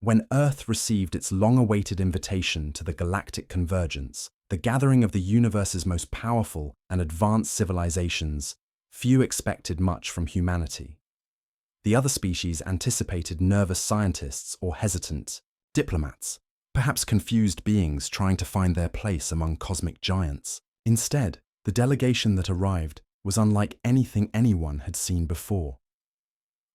When Earth received its long-awaited invitation to the galactic convergence, the gathering of the universe's most powerful and advanced civilizations, few expected much from humanity. The other species anticipated nervous scientists or hesitant diplomats, perhaps confused beings trying to find their place among cosmic giants. Instead, the delegation that arrived was unlike anything anyone had seen before.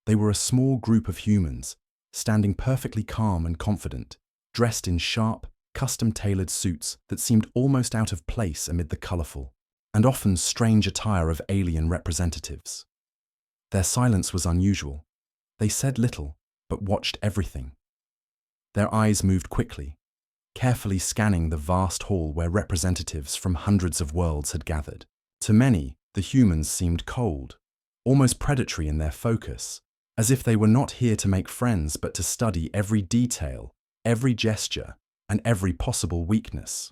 They were a small group of humans, standing perfectly calm and confident, dressed in sharp, custom-tailored suits that seemed almost out of place amid the colorful and often strange attire of alien representatives. Their silence was unusual. They said little, but watched everything. Their eyes moved quickly, carefully scanning the vast hall where representatives from hundreds of worlds had gathered. To many, the humans seemed cold, almost predatory in their focus, as if they were not here to make friends but to study every detail, every gesture, and every possible weakness.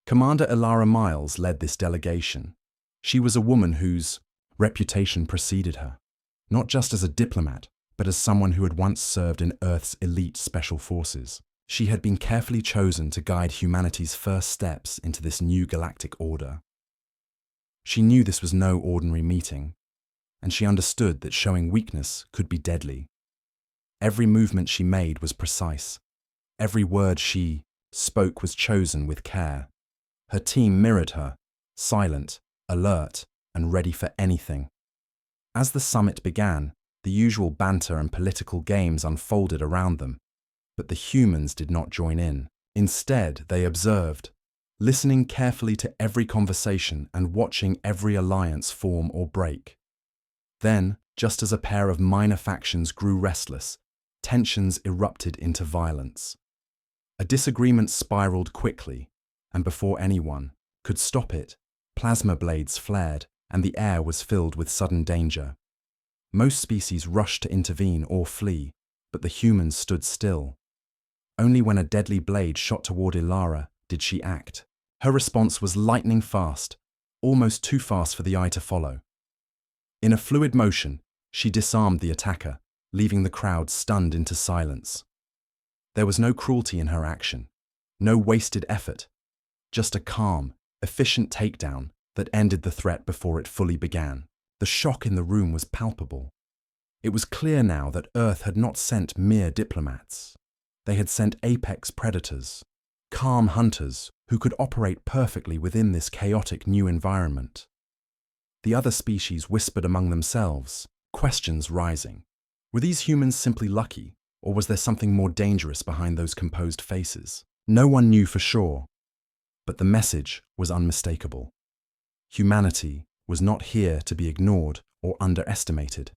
Commander Ilara Miles led this delegation. She was a woman whose reputation preceded her, not just as a diplomat, but as someone who had once served in Earth's elite special forces. She had been carefully chosen to guide humanity's first steps into this new galactic order. She knew this was no ordinary meeting, and she understood that showing weakness could be deadly. Every movement she made was precise. Every word she spoke was chosen with care. Her team mirrored her, silent, alert, and ready for anything. As the summit began, the usual banter and political games unfolded around them, but the humans did not join in. Instead, they observed, listening carefully to every conversation and watching every alliance form or break. Then, just as a pair of minor factions grew restless, tensions erupted into violence. A disagreement spiraled quickly, and before anyone could stop it, plasma blades flared and the air was filled with sudden danger. Most species rushed to intervene or flee, but the humans stood still. Only when a deadly blade shot toward Ilara did she act. Her response was lightning fast, almost too fast for the eye to follow. In a fluid motion, she disarmed the attacker, leaving the crowd stunned into silence. There was no cruelty in her action, no wasted effort, just a calm, efficient takedown that ended the threat before it fully began. The shock in the room was palpable. It was clear now that Earth had not sent mere diplomats. They had sent apex predators, calm hunters who could operate perfectly within this chaotic new environment. The other species whispered among themselves, questions rising. Were these humans simply lucky, or was there something more dangerous behind those composed faces? No one knew for sure, but the message was unmistakable. Humanity was not here to be ignored or underestimated.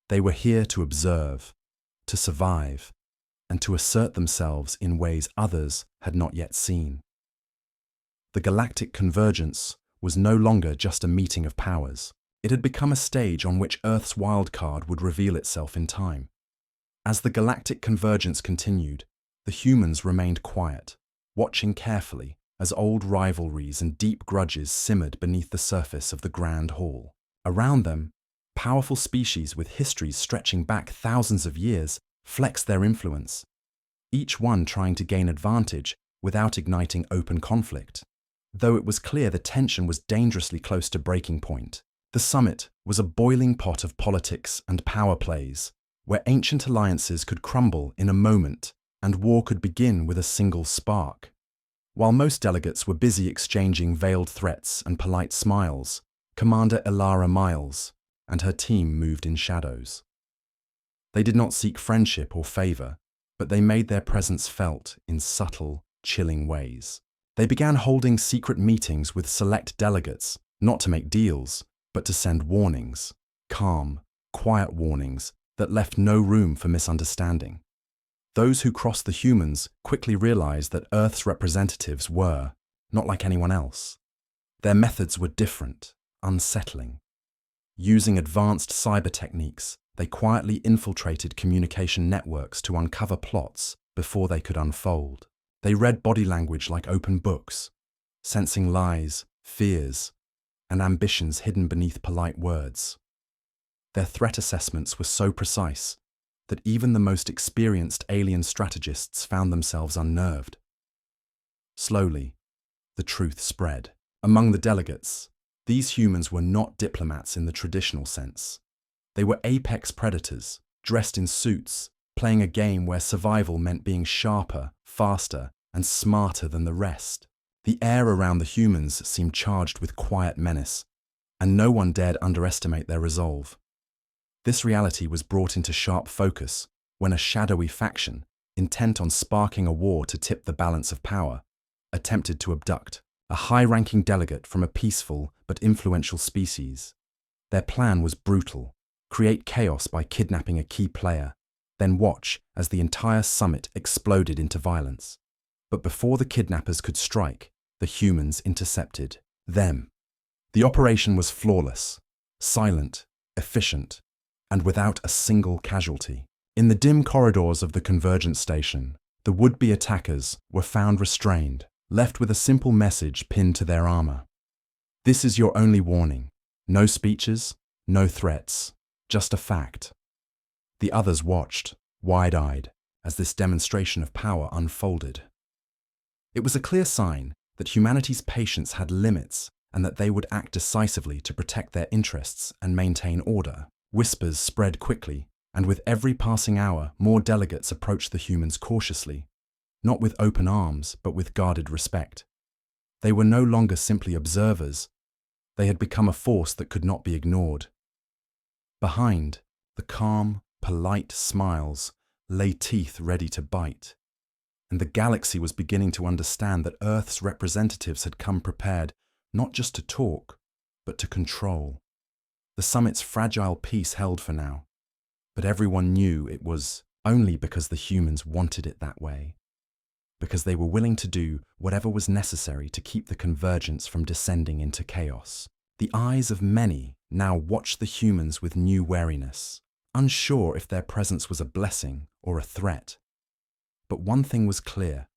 They were here to observe, to survive, and to assert themselves in ways others had not yet seen. The galactic convergence was no longer just a meeting of powers. It had become a stage on which Earth's wildcard would reveal itself in time. As the galactic convergence continued, the humans remained quiet, watching carefully as old rivalries and deep grudges simmered beneath the surface of the Grand Hall. Around them, powerful species with histories stretching back thousands of years flexed their influence, each one trying to gain advantage without igniting open conflict. Though it was clear the tension was dangerously close to breaking point, the summit was a boiling pot of politics and power plays, where ancient alliances could crumble in a moment and war could begin with a single spark. While most delegates were busy exchanging veiled threats and polite smiles, Commander Ilara Miles and her team moved in shadows. They did not seek friendship or favor, but they made their presence felt in subtle, chilling ways. They began holding secret meetings with select delegates, not to make deals, but to send warnings, calm, quiet warnings that left no room for misunderstanding. Those who crossed the humans quickly realized that Earth's representatives were not like anyone else. Their methods were different, unsettling. Using advanced cyber techniques, they quietly infiltrated communication networks to uncover plots before they could unfold. They read body language like open books, sensing lies, fears, and ambitions hidden beneath polite words. Their threat assessments were so precise, that even the most experienced alien strategists found themselves unnerved. Slowly, the truth spread. Among the delegates, these humans were not diplomats in the traditional sense. They were apex predators, dressed in suits, playing a game where survival meant being sharper, faster, and smarter than the rest. The air around the humans seemed charged with quiet menace, and no one dared underestimate their resolve. This reality was brought into sharp focus when a shadowy faction, intent on sparking a war to tip the balance of power, attempted to abduct a high-ranking delegate from a peaceful but influential species. Their plan was brutal: create chaos by kidnapping a key player, then watch as the entire summit exploded into violence. But before the kidnappers could strike, the humans intercepted them. The operation was flawless, silent, efficient, and without a single casualty. In the dim corridors of the Convergence Station, the would-be attackers were found restrained, left with a simple message pinned to their armor. This is your only warning. No speeches, no threats, just a fact. The others watched, wide-eyed, as this demonstration of power unfolded. It was a clear sign that humanity's patience had limits and that they would act decisively to protect their interests and maintain order. Whispers spread quickly, and with every passing hour, more delegates approached the humans cautiously, not with open arms, but with guarded respect. They were no longer simply observers. They had become a force that could not be ignored. Behind the calm, polite smiles lay teeth ready to bite, and the galaxy was beginning to understand that Earth's representatives had come prepared not just to talk, but to control. The summit's fragile peace held for now, but everyone knew it was only because the humans wanted it that way, because they were willing to do whatever was necessary to keep the convergence from descending into chaos. The eyes of many now watched the humans with new wariness, unsure if their presence was a blessing or a threat. But one thing was clear: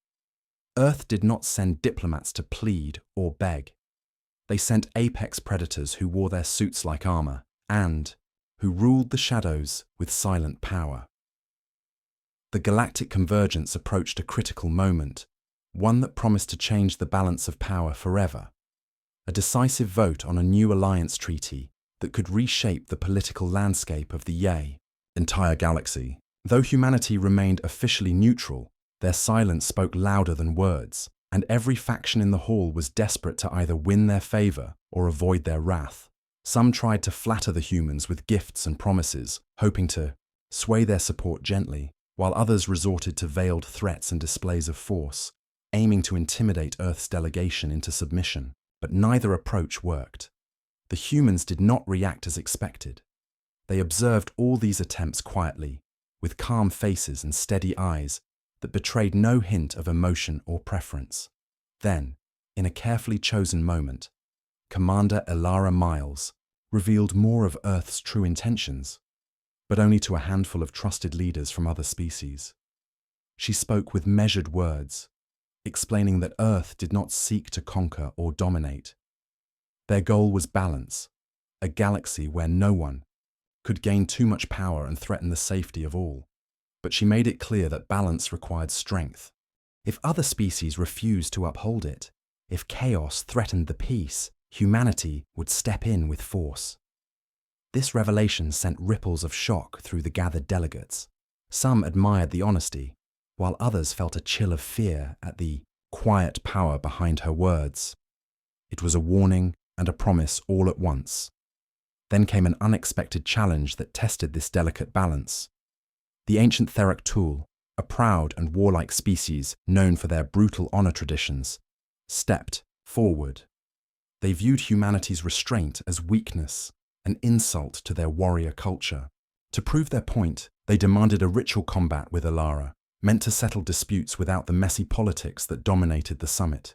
Earth did not send diplomats to plead or beg. They sent apex predators who wore their suits like armor and who ruled the shadows with silent power. The galactic convergence approached a critical moment, one that promised to change the balance of power forever. A decisive vote on a new alliance treaty that could reshape the political landscape of the entire galaxy. Though humanity remained officially neutral, their silence spoke louder than words, and every faction in the hall was desperate to either win their favor or avoid their wrath. Some tried to flatter the humans with gifts and promises, hoping to sway their support gently, while others resorted to veiled threats and displays of force, aiming to intimidate Earth's delegation into submission. But neither approach worked. The humans did not react as expected. They observed all these attempts quietly, with calm faces and steady eyes that betrayed no hint of emotion or preference. Then, in a carefully chosen moment, Commander Elara Miles revealed more of Earth's true intentions, but only to a handful of trusted leaders from other species. She spoke with measured words, explaining that Earth did not seek to conquer or dominate. Their goal was balance, a galaxy where no one could gain too much power and threaten the safety of all. But she made it clear that balance required strength. If other species refused to uphold it, if chaos threatened the peace, humanity would step in with force. This revelation sent ripples of shock through the gathered delegates. Some admired the honesty, while others felt a chill of fear at the quiet power behind her words. It was a warning and a promise all at once. Then came an unexpected challenge that tested this delicate balance. The ancient Theric, a proud and warlike species known for their brutal honor traditions, stepped forward. They viewed humanity's restraint as weakness, an insult to their warrior culture. To prove their point, they demanded a ritual combat with Elara, meant to settle disputes without the messy politics that dominated the summit.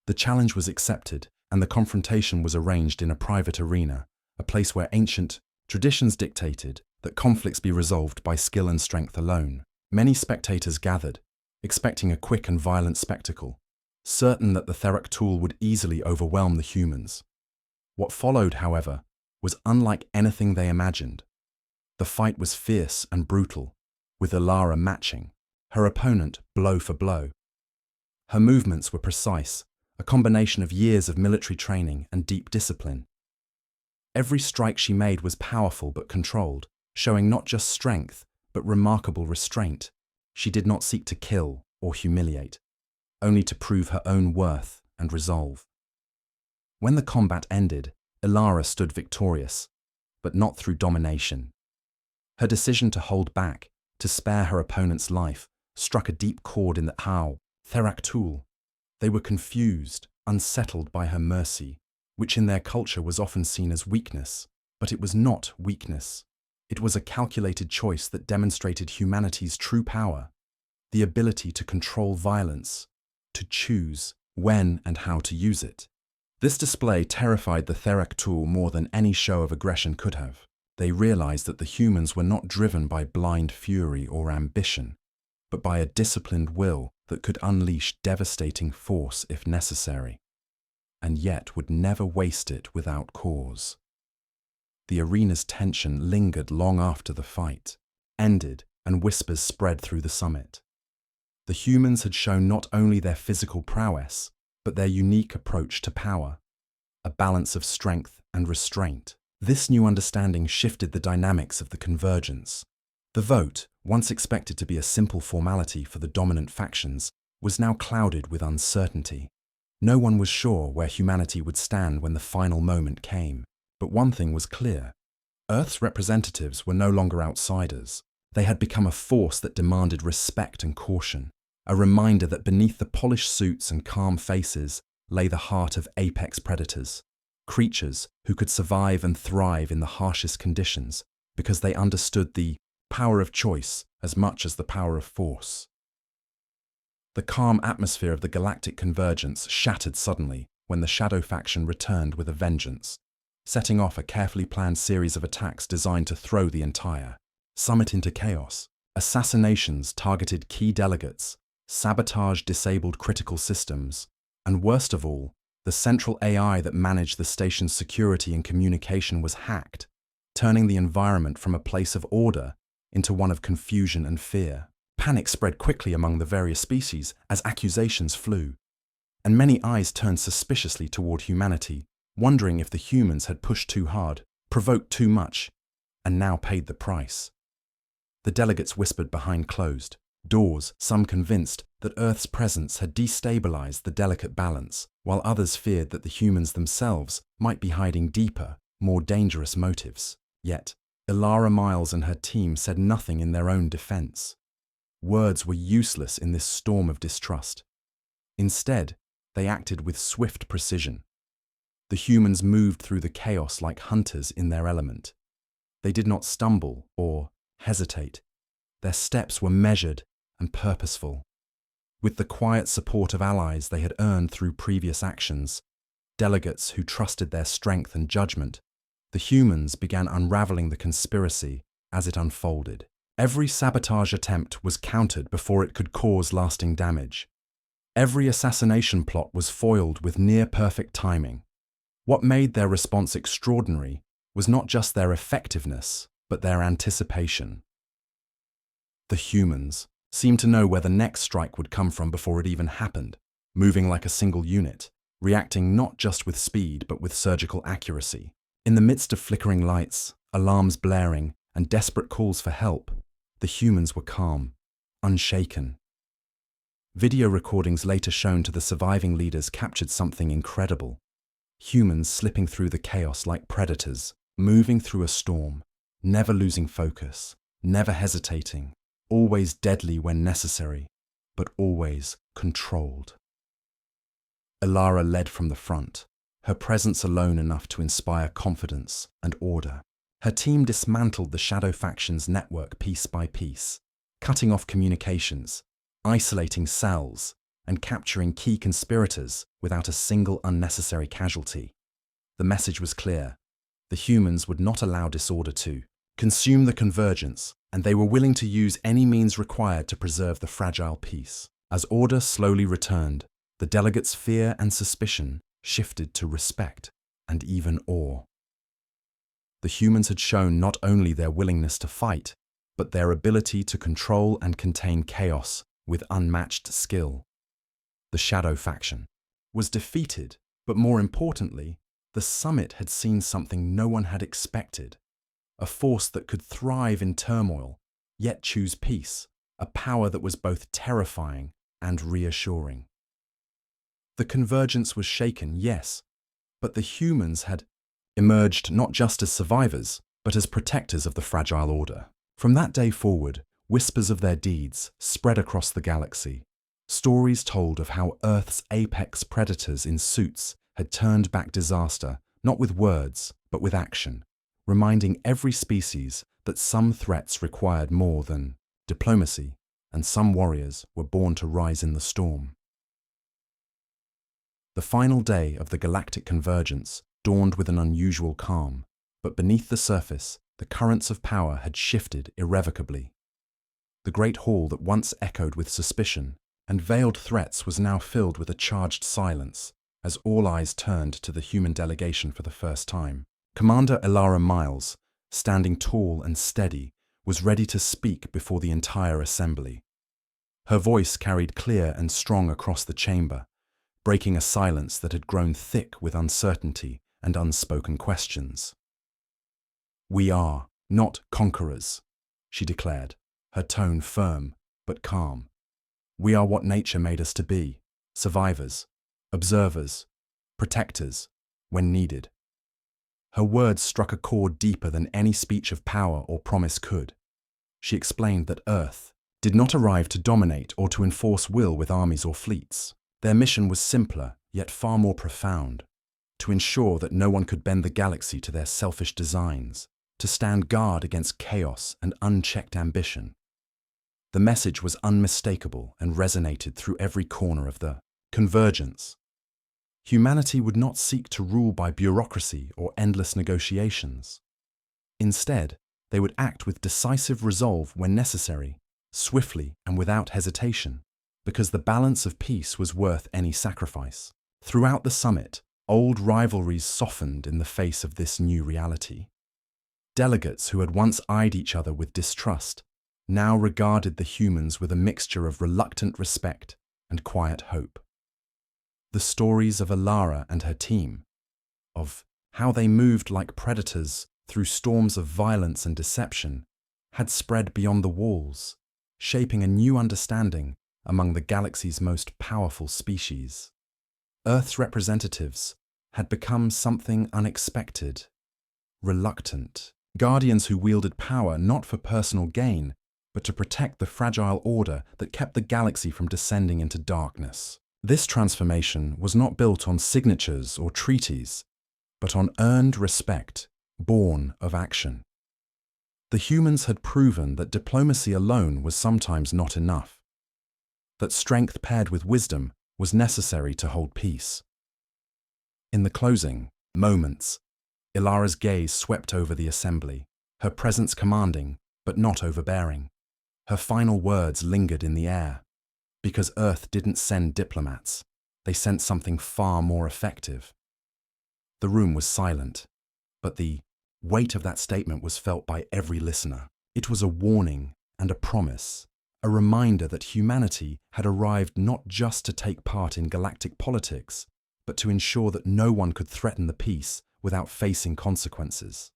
The challenge was accepted, and the confrontation was arranged in a private arena, a place where ancient traditions dictated that conflicts be resolved by skill and strength alone. Many spectators gathered, expecting a quick and violent spectacle, certain that the Theric would easily overwhelm the humans. What followed, however, was unlike anything they imagined. The fight was fierce and brutal, with Ilara matching, her opponent blow for blow. Her movements were precise, a combination of years of military training and deep discipline. Every strike she made was powerful but controlled, showing not just strength, but remarkable restraint. She did not seek to kill or humiliate, only to prove her own worth and resolve. When the combat ended, Ilara stood victorious, but not through domination. Her decision to hold back, to spare her opponent's life, struck a deep chord in the How, Theraktul. They were confused, unsettled by her mercy, which in their culture was often seen as weakness. But it was not weakness. It was a calculated choice that demonstrated humanity's true power, the ability to control violence, to choose when and how to use it. This display terrified the Theraktul more than any show of aggression could have. They realized that the humans were not driven by blind fury or ambition, but by a disciplined will that could unleash devastating force if necessary, and yet would never waste it without cause. The arena's tension lingered long after the fight ended, and whispers spread through the summit. The humans had shown not only their physical prowess, but their unique approach to power, a balance of strength and restraint. This new understanding shifted the dynamics of the convergence. The vote, once expected to be a simple formality for the dominant factions, was now clouded with uncertainty. No one was sure where humanity would stand when the final moment came. But one thing was clear. Earth's representatives were no longer outsiders. They had become a force that demanded respect and caution, a reminder that beneath the polished suits and calm faces lay the heart of apex predators, creatures who could survive and thrive in the harshest conditions because they understood the power of choice as much as the power of force. The calm atmosphere of the galactic convergence shattered suddenly when the Shadow faction returned with a vengeance, setting off a carefully planned series of attacks designed to throw the entire summit into chaos. Assassinations targeted key delegates, sabotage disabled critical systems, and worst of all, the central AI that managed the station's security and communication was hacked, turning the environment from a place of order into one of confusion and fear. Panic spread quickly among the various species as accusations flew, and many eyes turned suspiciously toward humanity, wondering if the humans had pushed too hard, provoked too much, and now paid the price. The delegates whispered behind closed doors, some convinced that Earth's presence had destabilized the delicate balance, while others feared that the humans themselves might be hiding deeper, more dangerous motives. Yet, Ilara Miles and her team said nothing in their own defense. Words were useless in this storm of distrust. Instead, they acted with swift precision. The humans moved through the chaos like hunters in their element. They did not stumble or hesitate. Their steps were measured and purposeful. With the quiet support of allies they had earned through previous actions, delegates who trusted their strength and judgment, the humans began unraveling the conspiracy as it unfolded. Every sabotage attempt was countered before it could cause lasting damage. Every assassination plot was foiled with near-perfect timing. What made their response extraordinary was not just their effectiveness, but their anticipation. The humans seemed to know where the next strike would come from before it even happened, moving like a single unit, reacting not just with speed but with surgical accuracy. In the midst of flickering lights, alarms blaring, and desperate calls for help, the humans were calm, unshaken. Video recordings later shown to the surviving leaders captured something incredible. Humans slipping through the chaos like predators, moving through a storm, never losing focus, never hesitating, always deadly when necessary, but always controlled. Ilara led from the front, her presence alone enough to inspire confidence and order. Her team dismantled the Shadow faction's network piece by piece, cutting off communications, isolating cells, and capturing key conspirators without a single unnecessary casualty. The message was clear. The humans would not allow disorder to consume the convergence, and they were willing to use any means required to preserve the fragile peace. As order slowly returned, the delegates' fear and suspicion shifted to respect and even awe. The humans had shown not only their willingness to fight, but their ability to control and contain chaos with unmatched skill. The Shadow faction was defeated, but more importantly, the summit had seen something no one had expected. A force that could thrive in turmoil, yet choose peace, a power that was both terrifying and reassuring. The convergence was shaken, yes, but the humans had emerged not just as survivors, but as protectors of the fragile order. From that day forward, whispers of their deeds spread across the galaxy. Stories told of how Earth's apex predators in suits had turned back disaster, not with words, but with action, reminding every species that some threats required more than diplomacy, and some warriors were born to rise in the storm. The final day of the galactic convergence dawned with an unusual calm, but beneath the surface, the currents of power had shifted irrevocably. The great hall that once echoed with suspicion and veiled threats was now filled with a charged silence, as all eyes turned to the human delegation for the first time. Commander Elara Miles, standing tall and steady, was ready to speak before the entire assembly. Her voice carried clear and strong across the chamber, breaking a silence that had grown thick with uncertainty and unspoken questions. "We are not conquerors," she declared, her tone firm but calm. "We are what nature made us to be, survivors, observers, protectors, when needed." Her words struck a chord deeper than any speech of power or promise could. She explained that Earth did not arrive to dominate or to enforce will with armies or fleets. Their mission was simpler, yet far more profound: to ensure that no one could bend the galaxy to their selfish designs, to stand guard against chaos and unchecked ambition. The message was unmistakable and resonated through every corner of the convergence. Humanity would not seek to rule by bureaucracy or endless negotiations. Instead, they would act with decisive resolve when necessary, swiftly and without hesitation, because the balance of peace was worth any sacrifice. Throughout the summit, old rivalries softened in the face of this new reality. Delegates who had once eyed each other with distrust now regarded the humans with a mixture of reluctant respect and quiet hope. The stories of Elara and her team, of how they moved like predators through storms of violence and deception, had spread beyond the walls, shaping a new understanding among the galaxy's most powerful species. Earth's representatives had become something unexpected, reluctant, guardians who wielded power not for personal gain, but to protect the fragile order that kept the galaxy from descending into darkness. This transformation was not built on signatures or treaties, but on earned respect, born of action. The humans had proven that diplomacy alone was sometimes not enough, that strength paired with wisdom was necessary to hold peace. In the closing moments, Ilara's gaze swept over the assembly, her presence commanding but not overbearing. Her final words lingered in the air. Because Earth didn't send diplomats, they sent something far more effective. The room was silent, but the weight of that statement was felt by every listener. It was a warning and a promise, a reminder that humanity had arrived not just to take part in galactic politics, but to ensure that no one could threaten the peace without facing consequences.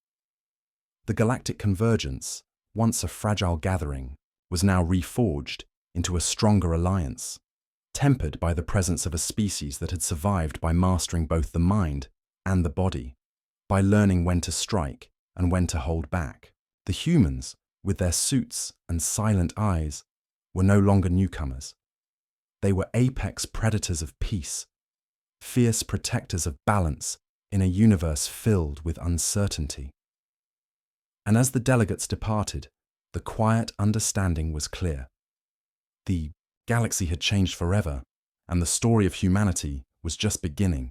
The galactic convergence, once a fragile gathering, was now reforged into a stronger alliance, tempered by the presence of a species that had survived by mastering both the mind and the body, by learning when to strike and when to hold back. The humans, with their suits and silent eyes, were no longer newcomers. They were apex predators of peace, fierce protectors of balance in a universe filled with uncertainty. And as the delegates departed, the quiet understanding was clear. The galaxy had changed forever, and the story of humanity was just beginning.